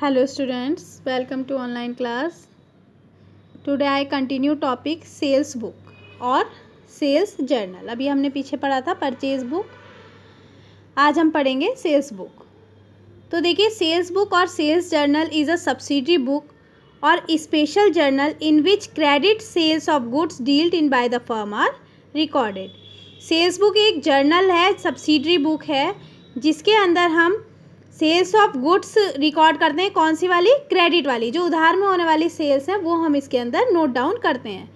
Hello students, welcome to online class. Today I continue topic sales book और sales journal. अभी हमने पीछे पढ़ा था परचेज बुक, आज हम पढ़ेंगे सेल्स बुक. तो देखिए सेल्स बुक और sales journal is a subsidiary book और special journal in which credit sales of goods dealt in by the firm are recorded. Sales book एक जर्नल है, सब्सिडरी बुक है जिसके अंदर हम सेल्स ऑफ गुड्स रिकॉर्ड करते हैं. कौन सी वाली? क्रेडिट वाली. जो उधार में होने वाली सेल्स हैं वो हम इसके अंदर नोट डाउन करते हैं.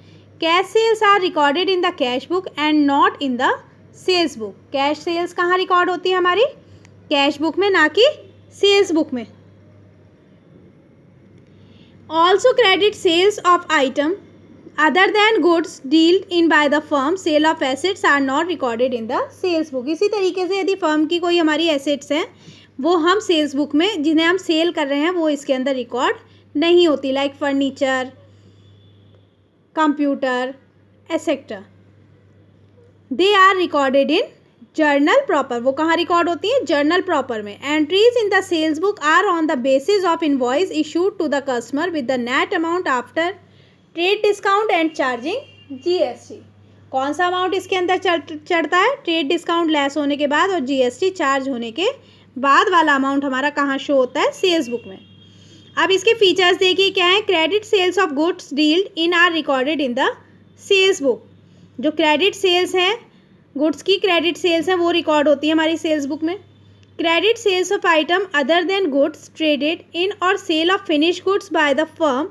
Cash sales are recorded in the cash book and not in the sales book. Cash sales कहाँ रिकॉर्ड होती है? हमारी कैश बुक में, ना कि सेल्स बुक में. Also credit sales of item other than goods dealt in by the firm sale of assets are not recorded in the sales book. इसी तरीके से यदि फर्म की कोई हमारी एसेट्स हैं वो हम सेल्स बुक में, जिन्हें हम सेल कर रहे हैं, वो इसके अंदर रिकॉर्ड नहीं होती. Like furniture, computer etcetera, they are recorded in journal proper. वो कहाँ रिकॉर्ड होती हैं? जर्नल प्रॉपर में. Entries in the sales book are on the basis of invoice issued to the customer with the net amount after trade discount and charging GST. कौन सा amount इसके अंदर चढ़ता है? ट्रेड डिस्काउंट लेस होने के बाद और जीएसटी चार्ज होने के बाद वाला अमाउंट हमारा कहाँ शो होता है? सेल्स बुक में. अब इसके फीचर्स देखिए क्या है. Credit sales of goods dealt in are recorded in the sales book. जो क्रेडिट सेल्स हैं, गुड्स की क्रेडिट सेल्स हैं, वो रिकॉर्ड होती है हमारी सेल्स बुक में. Credit sales of item other than goods traded in और sale of finish goods by the firm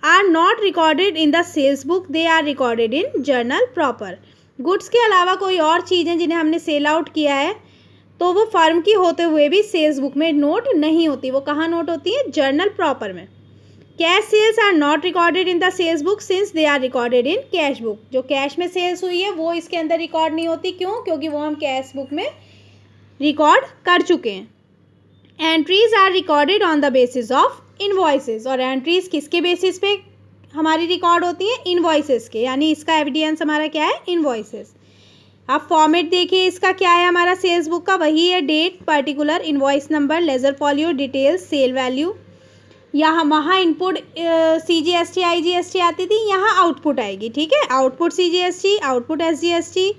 are not recorded in the sales book, they are recorded in journal proper. Goods के अलावा कोई और चीज़ें जिन्हें हमने sell out किया है तो वो फर्म की होते हुए भी सेल्स बुक में नोट नहीं होती. वो कहाँ नोट होती है? जर्नल प्रॉपर में. Cash sales are not recorded in the sales book since they are recorded in cash book. जो कैश में सेल्स हुई है वो इसके अंदर रिकॉर्ड नहीं होती. क्यों? क्योंकि वो हम कैश बुक में रिकॉर्ड कर चुके हैं. Entries are recorded on the basis of invoices. और एंट्रीज किसके बेसिस पे हमारी रिकॉर्ड होती हैं? इनवॉइसेस के. यानी इसका एविडेंस हमारा क्या है? इनवॉइसेस. अब फॉर्मेट देखिए इसका क्या है हमारा सेल्स बुक का. वही है date, particular, invoice number, ledger folio, details, sale value. यहाँ वहाँ इनपुट CGST IGST आती थी, यहाँ आउटपुट आएगी. ठीक है, output CGST, output SGST,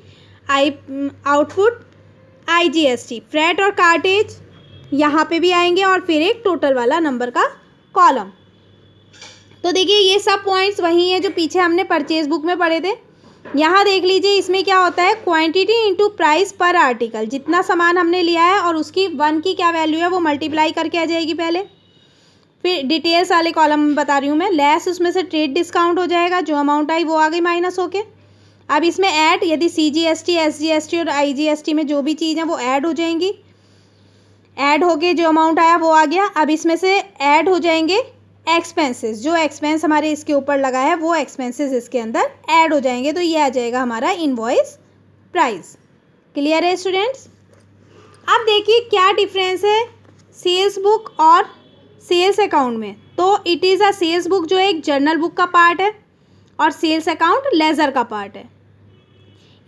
output IGST. Freight और कार्टेज यहाँ पे भी आएंगे और फिर एक टोटल वाला नंबर का कॉलम. तो देखिए ये सब पॉइंट्स वही हैं जो पीछे हमने परचेज बुक में पढ़े थे. यहाँ देख लीजिए इसमें क्या होता है? क्वांटिटी इंटू प्राइस पर आर्टिकल. जितना सामान हमने लिया है और उसकी 1 की क्या वैल्यू है वो मल्टीप्लाई करके आ जाएगी पहले. फिर डिटेल्स वाले कॉलम में बता रही हूँ मैं. लेस उसमें से ट्रेड डिस्काउंट हो जाएगा, जो अमाउंट आई वो आ गई माइनस होके. अब इसमें ऐड, यदि CGST SGST और IGST में जो भी चीज़ है वो ऐड हो जाएंगी. ऐड हो गए, जो अमाउंट आया वो आ गया. अब इसमें से ऐड हो जाएंगे एक्सपेंसेस. जो एक्सपेंस हमारे इसके ऊपर लगा है वो एक्सपेंसेस इसके अंदर ऐड हो जाएंगे. तो ये आ जाएगा हमारा इनवॉइस प्राइस. क्लियर है स्टूडेंट्स? अब देखिए क्या डिफरेंस है सेल्स बुक और सेल्स अकाउंट में. तो it is a sales book जो एक जर्नल बुक का पार्ट है और सेल्स अकाउंट लेज़र का पार्ट है.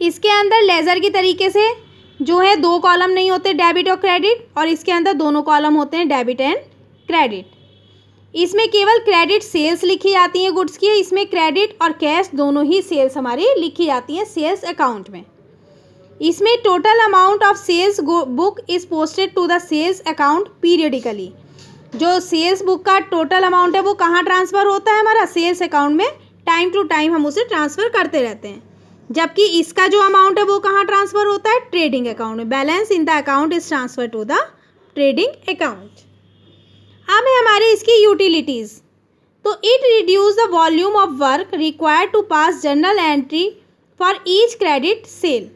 इसके अंदर लेज़र की तरीके से जो है 2 कॉलम नहीं होते, डेबिट और क्रेडिट, और इसके अंदर दोनों कॉलम होते हैं, डेबिट एंड क्रेडिट. इसमें केवल क्रेडिट सेल्स लिखी जाती हैं गुड्स की. इसमें क्रेडिट और कैश दोनों ही सेल्स हमारी लिखी जाती हैं सेल्स अकाउंट में. इसमें total amount of sales book is posted to the sales account periodically. जो सेल्स बुक का टोटल अमाउंट है वो कहाँ ट्रांसफ़र होता है? हमारा सेल्स अकाउंट में. टाइम टू टाइम हम उसे ट्रांसफ़र करते रहते हैं. जबकि इसका जो अमाउंट है वो कहाँ ट्रांसफ़र होता है? ट्रेडिंग अकाउंट में. Balance in the account is transfer to the trading account. अब है हमारे इसकी यूटिलिटीज़. तो it reduce the volume of work required to pass journal entry for each credit sale.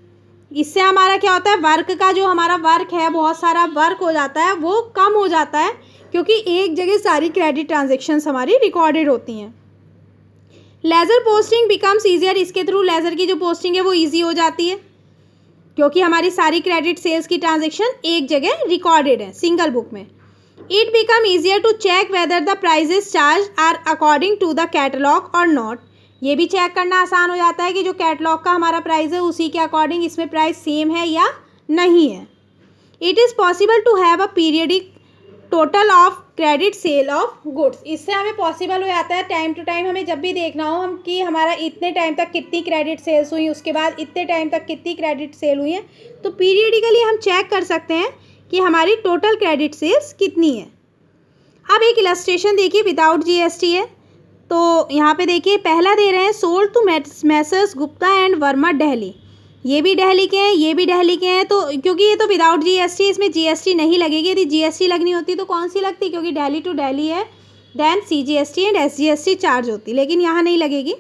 इससे हमारा क्या होता है? वर्क का जो हमारा वर्क है, बहुत सारा वर्क हो जाता है, वो कम हो जाता है क्योंकि एक जगह सारी क्रेडिट ट्रांजेक्शन्स हमारी रिकॉर्डेड होती हैं. Laser posting becomes easier. इसके थ्रू लेज़र की जो पोस्टिंग है वो ईजी हो जाती है क्योंकि हमारी सारी क्रेडिट सेल्स की ट्रांजेक्शन एक जगह रिकॉर्डेड है सिंगल बुक में. It become easier to check whether the prices charged are according to the catalog or not. ये भी चेक करना आसान हो जाता है कि जो कैटलॉग का हमारा प्राइस है उसी के अकॉर्डिंग इसमें प्राइस सेम है या नहीं है. It is possible to have a periodic total of credit sale of goods. इससे हमें पॉसिबल हो जाता है टाइम टू टाइम हमें जब भी देखना हो हम कि हमारा इतने टाइम तक कितनी क्रेडिट सेल्स हुई, उसके बाद इतने टाइम तक कितनी क्रेडिट सेल हुई है, तो पीरियडिकली हम चेक कर सकते हैं कि हमारी टोटल क्रेडिट सेल्स कितनी है। अब एक इलस्ट्रेशन देखिए विदाउट जीएसटी है, तो यहाँ पे देखिए पहला दे रहे हैं sold to Messrs Gupta and Verma Delhi. ये भी दिल्ली के हैं, ये भी दिल्ली के हैं, तो क्योंकि ये तो विदाउट जीएसटी, इसमें जीएसटी नहीं लगेगी। यदि जीएसटी लगनी होती तो कौन सी लगती, क्योंकि दिल्ली टू दिल्ली है, then CGST and SGST charge होती, लेकिन यहाँ नहीं लगेगी।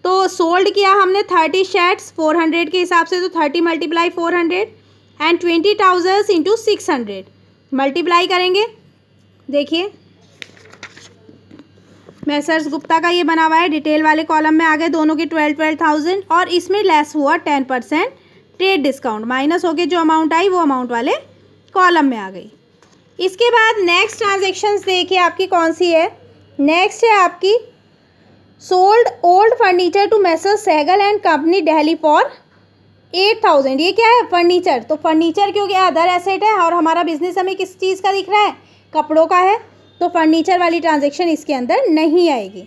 तो सोल्ड किया हमने 30 शेयर्स 400 के हिसाब से, तो 30 मल्टीप्लाई 400 एंड 20,000 इंटू 600 मल्टीप्लाई करेंगे। देखिए मैसर्स गुप्ता का ये बना हुआ है, डिटेल वाले कॉलम में आ गए दोनों के 12,000 और इसमें लेस हुआ 10% ट्रेड डिस्काउंट, माइनस होके जो अमाउंट आई वो अमाउंट वाले कॉलम में आ गई। इसके बाद नेक्स्ट ट्रांजेक्शन्स देखिए आपकी कौन सी है। नेक्स्ट है आपकी sold old furniture to Messrs Sehgal and company Delhi for 8,000। ये क्या है, फर्नीचर। तो फर्नीचर क्योंकि अदर एसेट है और हमारा बिजनेस हमें किस चीज़ का दिख रहा है, कपड़ों का है, तो फर्नीचर वाली ट्रांजेक्शन इसके अंदर नहीं आएगी।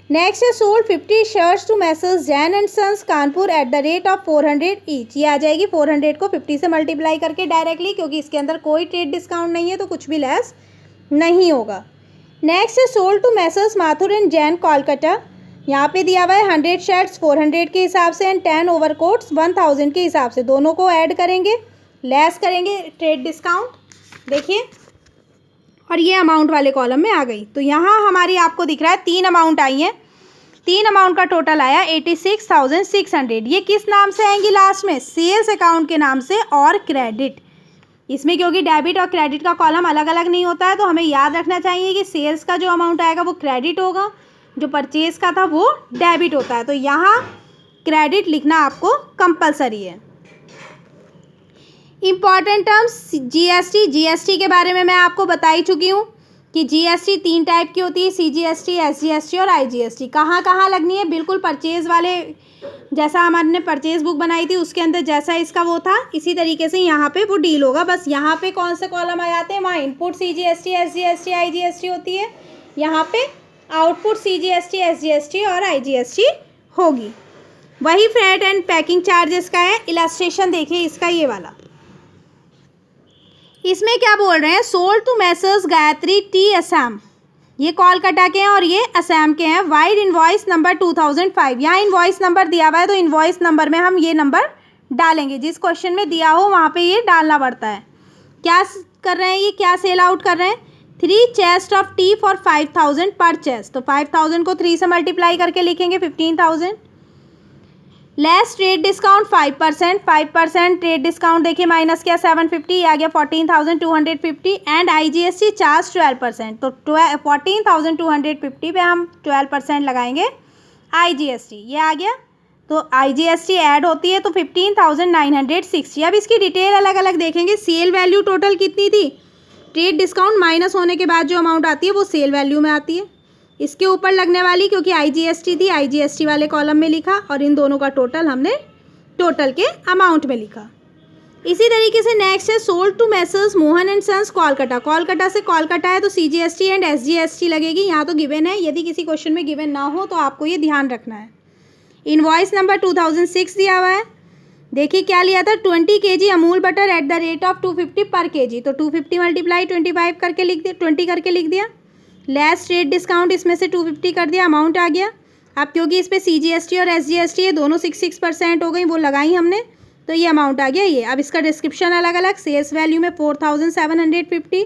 नेक्स्ट है sold 50 shirts to Messrs Jain and sons Kanpur at the rate of 400 each. ये आ जाएगी 400 को 50 से मल्टीप्लाई करके डायरेक्टली, क्योंकि इसके अंदर कोई ट्रेड डिस्काउंट नहीं है तो कुछ भी लेस नहीं होगा। नेक्स्ट है sold to Messrs Mathur and Jain Kolkata. यहाँ पे दिया हुआ है 100 शर्ट्स 400 के हिसाब से एंड 10 ओवरकोट्स 1000 के हिसाब से, दोनों को ऐड करेंगे, लेस करेंगे ट्रेड डिस्काउंट। देखिए और ये अमाउंट वाले कॉलम में आ गई। तो यहाँ हमारी आपको दिख रहा है 3 अमाउंट आई हैं, 3 अमाउंट का टोटल आया 86,600। ये किस नाम से आएंगी लास्ट में, सेल्स अकाउंट के नाम से और क्रेडिट। इसमें क्योंकि डेबिट और क्रेडिट का कॉलम अलग अलग नहीं होता है, तो हमें याद रखना चाहिए कि सेल्स का जो अमाउंट आएगा वो क्रेडिट होगा, जो परचेज का था वो डेबिट होता है। तो यहाँ क्रेडिट लिखना आपको कंपलसरी है। Important terms GST. जीएसटी के बारे में मैं आपको बता ही चुकी हूँ कि जीएसटी 3 टाइप की होती है, सीजीएसटी, एसजीएसटी और आईजीएसटी। कहाँ कहाँ लगनी है, बिल्कुल परचेज वाले जैसा हमने परचेज बुक बनाई थी उसके अंदर जैसा इसका वो था, इसी तरीके से यहाँ पे वो डील होगा। बस यहाँ पे कौन से कॉलम आ जाते हैं, वहाँ इनपुट सीजीएसटी, एसजीएसटी, आईजीएसटी होती है, यहाँ पे आउटपुट सीजीएसटी, एसजीएसटी और आईजीएसटी होगी। वही फ्रेट एंड पैकिंग चार्जेस का है। इलस्ट्रेशन देखिए इसका ये वाला, इसमें क्या बोल रहे हैं, sold to Messrs Gayatri tea Assam. ये कोलकाता के हैं और ये असम के हैं। Vide invoice number 2005। यहाँ इनवॉइस नंबर दिया हुआ है तो इनवॉइस नंबर में हम ये नंबर डालेंगे, जिस क्वेश्चन में दिया हो वहाँ पे ये डालना पड़ता है। क्या कर रहे हैं ये, क्या सेल आउट कर रहे हैं, 3 चेस्ट ऑफ टी फॉर 5,000 पर चेस्ट। तो 5,000 को 3 से मल्टीप्लाई करके लिखेंगे 15,000। Less trade discount 5%, 5% trade discount देखिए माइनस किया 750, आ गया 14,250 एंड आईजीएसटी चार्ज 12%। तो 14,250 पे हम 12% लगाएंगे आईजीएसटी, ये आ गया। तो आईजीएसटी ऐड होती है तो 15,960। अब इसकी डिटेल अलग अलग देखेंगे। सेल वैल्यू टोटल कितनी थी, ट्रेड डिस्काउंट माइनस होने के बाद जो अमाउंट आती है वो सेल वैल्यू में आती है। इसके ऊपर लगने वाली क्योंकि आईजीएसटी थी, आईजीएसटी वाले कॉलम में लिखा और इन दोनों का टोटल हमने टोटल के अमाउंट में लिखा। इसी तरीके से नेक्स्ट है sold to Messrs Mohan and sons Kolkata. Kolkata से कोलकाता है तो सीजीएसटी एंड एसजीएसटी लगेगी। यहाँ तो गिवन है, यदि किसी क्वेश्चन में गिवन ना हो तो आपको ये ध्यान रखना है। इनवॉइस नंबर 2006 दिया हुआ है। देखिए क्या लिया था, 20 kg Amul butter eight the rate of 250 पर kg। तो 250 मल्टीप्लाई 25 करके लिख दिया, 20 करके लिख दिया। लेस ट्रेड डिस्काउंट इसमें से 250 कर दिया, अमाउंट आ गया। अब क्योंकि इस पर सीजीएसटी और एसजीएसटी है, दोनों 6% हो गई, वो लगाई हमने, तो ये अमाउंट आ गया ये। अब इसका डिस्क्रिप्शन अलग अलग, सेल्स वैल्यू में 4,750,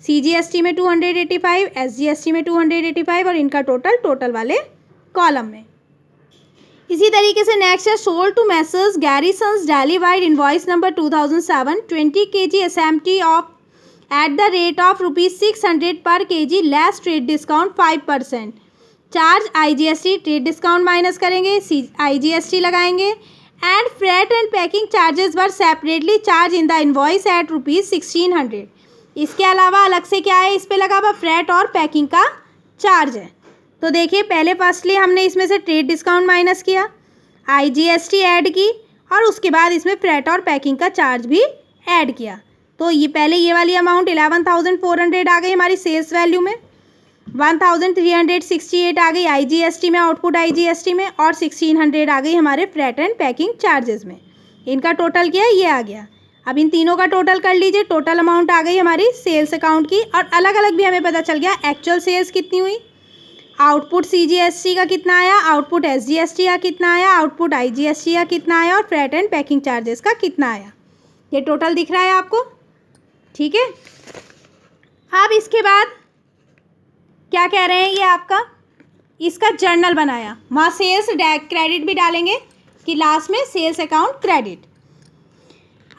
सीजीएसटी में 285, एसजीएसटी में 285 और इनका टोटल वाले कॉलम में। इसी तरीके से नेक्स्ट है sold to Messrs Garrisons Delhi vide invoice number 2007, 20 kg SMT of at the rate of ₹600 per kg, less trade discount 5%। Charge IGST, trade discount minus करेंगे, आईजीएसटी लगाएंगे and freight and packing charges were separately charge in the invoice at ₹1,600। इसके अलावा अलग से क्या है, इस पर लगा हुआ फ्रेट और पैकिंग का चार्ज है। तो देखिए पहले फर्स्टली हमने इसमें से ट्रेड डिस्काउंट माइनस किया, आईजीएसटी ऐड की और उसके बाद इसमें फ्रेट और पैकिंग का चार्ज भी ऐड किया। तो ये पहले ये वाली अमाउंट 11,400 आ गई हमारी सेल्स वैल्यू में, 1,368 आ गई IGST में, आउटपुट IGST में, और 1,600 आ गई हमारे फ्रेट एंड पैकिंग चार्जेस में। इनका टोटल क्या है, ये आ गया। अब इन तीनों का टोटल कर लीजिए, टोटल अमाउंट आ गई हमारी सेल्स अकाउंट की, और अलग अलग भी हमें पता चल गया एक्चुअल सेल्स कितनी हुई, आउटपुट CGST का कितना आया, आउटपुट SGST का कितना आया, आउटपुट IGST का कितना आया, और फ्रेट एंड पैकिंग चार्जेस का कितना आया। ये टोटल दिख रहा है आपको, ठीक है। अब इसके बाद क्या कह रहे हैं, ये आपका इसका जर्नल बनाया, वहाँ सेल्स क्रेडिट भी डालेंगे कि लास्ट में सेल्स अकाउंट क्रेडिट।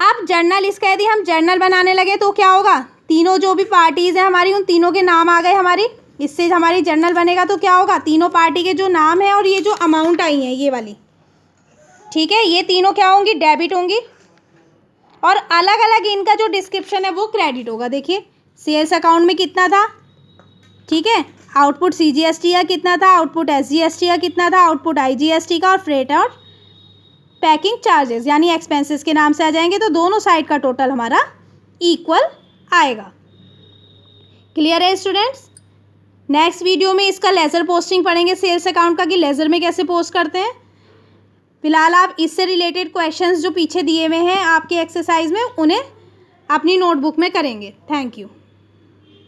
अब जर्नल इसका यदि हम जर्नल बनाने लगे तो क्या होगा, तीनों जो भी पार्टीज़ हैं हमारी उन तीनों के नाम आ गए हमारी, इससे हमारी जर्नल बनेगा तो क्या होगा, तीनों पार्टी के जो नाम है और ये जो अमाउंट आई है ये वाली, ठीक है, ये तीनों क्या होंगी, डेबिट होंगी, और अलग अलग इनका जो डिस्क्रिप्शन है वो क्रेडिट होगा। देखिए सेल्स अकाउंट में कितना था, ठीक है, आउटपुट CGST का कितना था, आउटपुट SGST का कितना था, आउटपुट IGST का, और फ्रेट और पैकिंग चार्जेस यानी एक्सपेंसेस के नाम से आ जाएंगे, तो दोनों साइड का टोटल हमारा इक्वल आएगा। क्लियर है स्टूडेंट्स। नेक्स्ट वीडियो में इसका लेज़र पोस्टिंग पढ़ेंगे सेल्स अकाउंट का, कि लेज़र में कैसे पोस्ट करते हैं। फिलहाल आप इससे रिलेटेड क्वेश्चंस जो पीछे दिए हुए हैं आपके एक्सरसाइज में, उन्हें अपनी नोटबुक में करेंगे। Thank you.